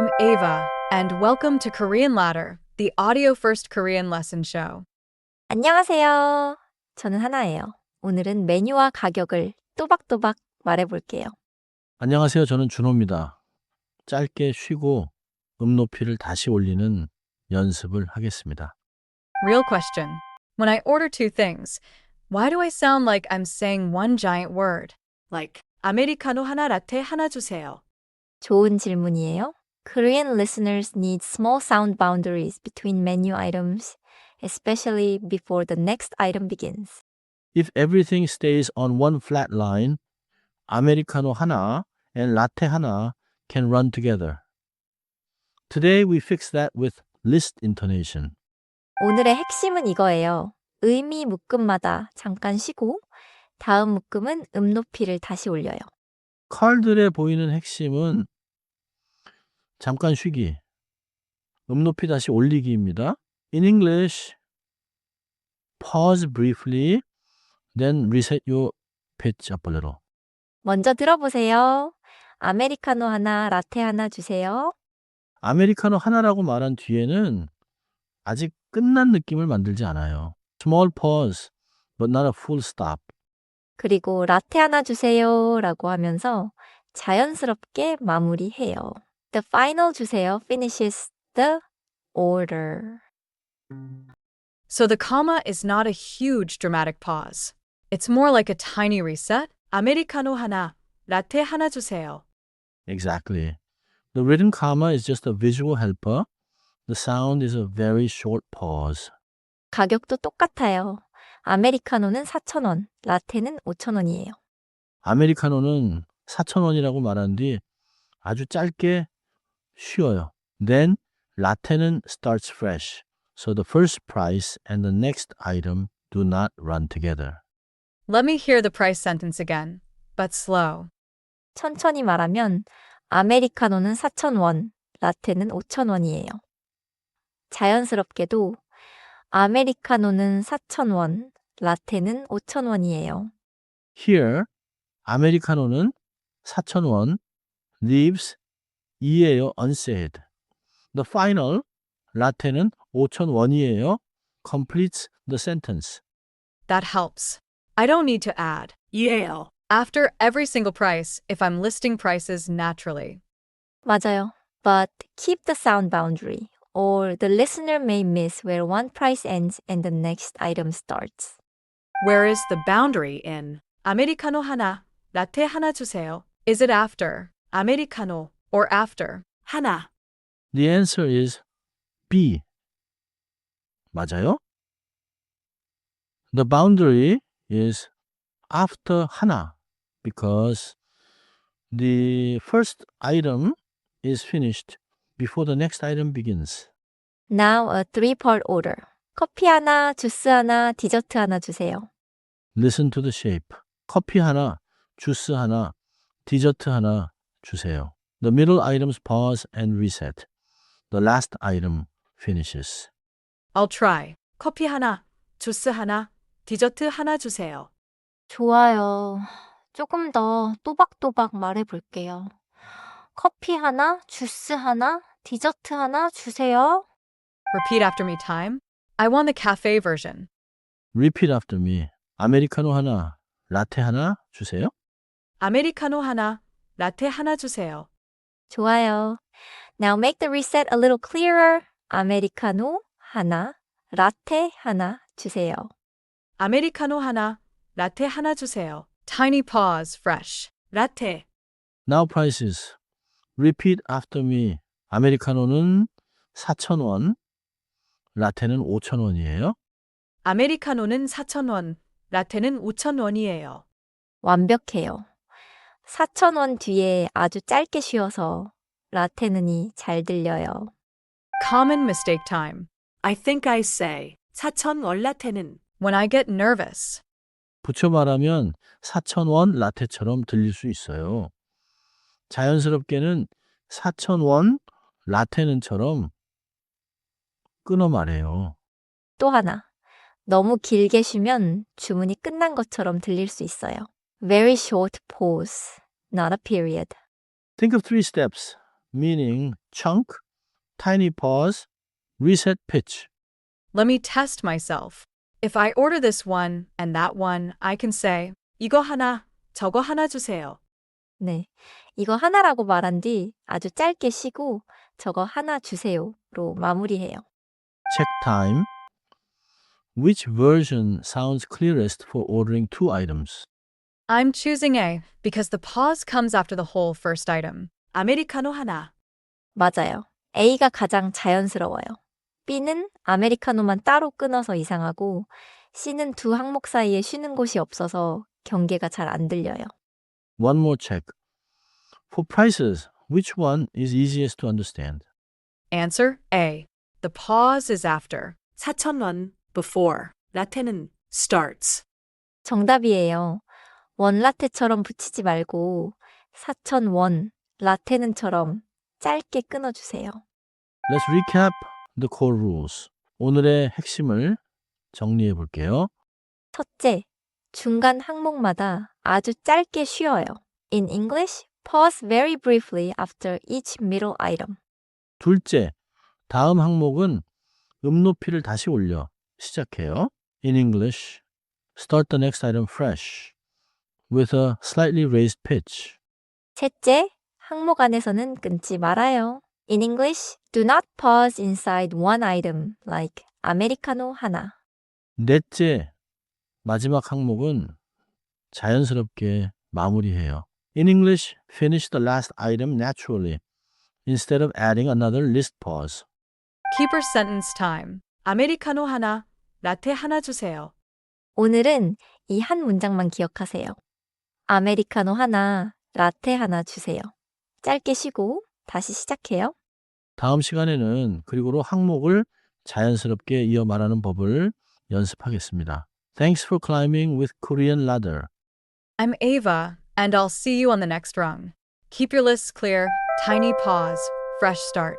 I'm Ava, and welcome to Korean Ladder, the audio first Korean lesson show. 안녕하세요. 저는 하나예요. 오늘은 메뉴와 가격을 또박또박 말해볼게요. 안녕하세요. 저는 준호입니다. 짧게 쉬고 높이를 다시 올리는 연습을 하겠습니다. Real question. When I order two things, why do I sound like I'm saying one giant word? Like, 아메리카노 하나 라떼 하나 주세요. 좋은 질문이에요. Korean listeners need small sound boundaries between menu items, especially before the next item begins. If everything stays on one flat line, 아메리카노 하나 and 라떼 하나 can run together. Today we fix that with list intonation. 오늘의 핵심은 이거예요. 의미 묶음마다 잠깐 쉬고 다음 묶음은 높이를 다시 올려요. 칼들에 보이는 핵심은 잠깐 쉬기, 높이 다시 올리기입니다. In English, pause briefly, then reset your pitch up a little. 먼저 들어보세요. 아메리카노 하나, 라떼 하나 주세요. 아메리카노 하나라고 말한 뒤에는 아직 끝난 느낌을 만들지 않아요. Small pause, but not a full stop. 그리고 라떼 하나 주세요 라고 하면서 자연스럽게 마무리해요. The final 주세요 finishes the order. So the comma is not a huge dramatic pause. It's more like a tiny reset. 아메리카노 하나, 라떼 하나 주세요. Exactly. The written comma is just a visual helper. The sound is a very short pause. 가격도 똑같아요. 아메리카노는 4,000원, 라떼는 5,000원이에요. 아메리카노는 4,000원이라고 말한 뒤 아주 짧게 쉬어요. Then 라떼는 starts fresh. So the first price and the next item do not run together. Let me hear the price sentence again, but slow. 천천히 말하면 아메리카노는 4,000원, 라떼는 5,000원이에요. 자연스럽게도 아메리카노는 4,000원, 라떼는 5,000원이에요. Here, 아메리카노는 4,000원, leaves 이에요 unsaid. The final, 라떼는 5,000원이에요, completes the sentence. That helps. I don't need to add yeah after every single price if I'm listing prices naturally. 맞아요. But keep the sound boundary, or the listener may miss where one price ends and the next item starts. Where is the boundary in 아메리카노 하나, 라떼 하나 주세요? Is it after 아메리카노 or after 하나? The answer is B. 맞아요? The boundary is after 하나 because the first item is finished before the next item begins. Now a three-part order. 커피 하나, 주스 하나, 디저트 하나 주세요. Listen to the shape. 커피 하나, 주스 하나, 디저트 하나 주세요. The middle items pause and reset. The last item finishes. I'll try. 커피 하나, 주스 하나, 디저트 하나 주세요. 좋아요. 조금 더 또박또박 말해볼게요. 커피 하나, 주스 하나, 디저트 하나 주세요. Repeat after me time. I want the cafe version. Repeat after me. 아메리카노 하나, 라떼 하나 주세요. 아메리카노 하나, 라떼 하나 주세요. 좋아요. Now make the reset a little clearer. 아메리카노 하나, 라떼 하나 주세요. 아메리카노 하나, 라떼 하나 주세요. Tiny pause, fresh. 라떼. Now prices. Repeat after me. 아메리카노는 4,000원, 라떼는 5,000원이에요. 아메리카노는 4,000원, 라떼는 5,000원이에요. 완벽해요. 4,000원 뒤에 아주 짧게 쉬어서 라떼는이 잘 들려요. Common mistake time. I think I say 4,000원 라떼는 when I get nervous. 붙여 말하면 4,000원 라떼처럼 들릴 수 있어요. 자연스럽게는 4,000원 라떼는처럼 끊어 말해요. 또 하나. 너무 길게 쉬면 주문이 끝난 것처럼 들릴 수 있어요. Very short pause, not a period. Think of three steps. meaning chunk, tiny pause, reset pitch. Let me test myself. If I order this one and that one, I can say, 이거 하나, 저거 하나 주세요. 네. 이거 하나라고 말한 뒤 아주 짧게 쉬고 저거 하나 주세요로 마무리해요. Check time. Which version sounds clearest for ordering 2 items? I'm choosing A because the pause comes after the whole first item. 아메리카노 하나. 맞아요. A가 가장 자연스러워요. B는 아메리카노만 따로 끊어서 이상하고 C는 두 항목 사이에 쉬는 곳이 없어서 경계가 잘 안 들려요. One more check. For prices, which one is easiest to understand? Answer A. The pause is after. 4,000원 before. 라테는 starts. 정답이에요. 원라테처럼 붙이지 말고 4,000원 라테는처럼 짧게 끊어주세요. Let's recap the core rules. 오늘의 핵심을 정리해 볼게요. 첫째, 중간 항목마다 아주 짧게 쉬어요. In English, pause very briefly after each middle item. 둘째, 다음 항목은 높이를 다시 올려 시작해요. In English, start the next item fresh with a slightly raised pitch. 셋째, 항목 안에서는 끊지 말아요. In English, do not pause inside one item like 아메리카노 하나. 넷째, 마지막 항목은 자연스럽게 마무리해요. In English, finish the last item naturally instead of adding another list pause. Keeper sentence time. 아메리카노 하나, 라테 하나 주세요. 오늘은 이 한 문장만 기억하세요. 아메리카노 하나, 라테 하나 주세요. 짧게 쉬고 다시 시작해요. 다음 시간에는 그리고로 항목을 자연스럽게 이어 말하는 법을 연습하겠습니다. Thanks for climbing with Korean Ladder. I'm Ava, and I'll see you on the next rung. Keep your lists clear, tiny pause, fresh start.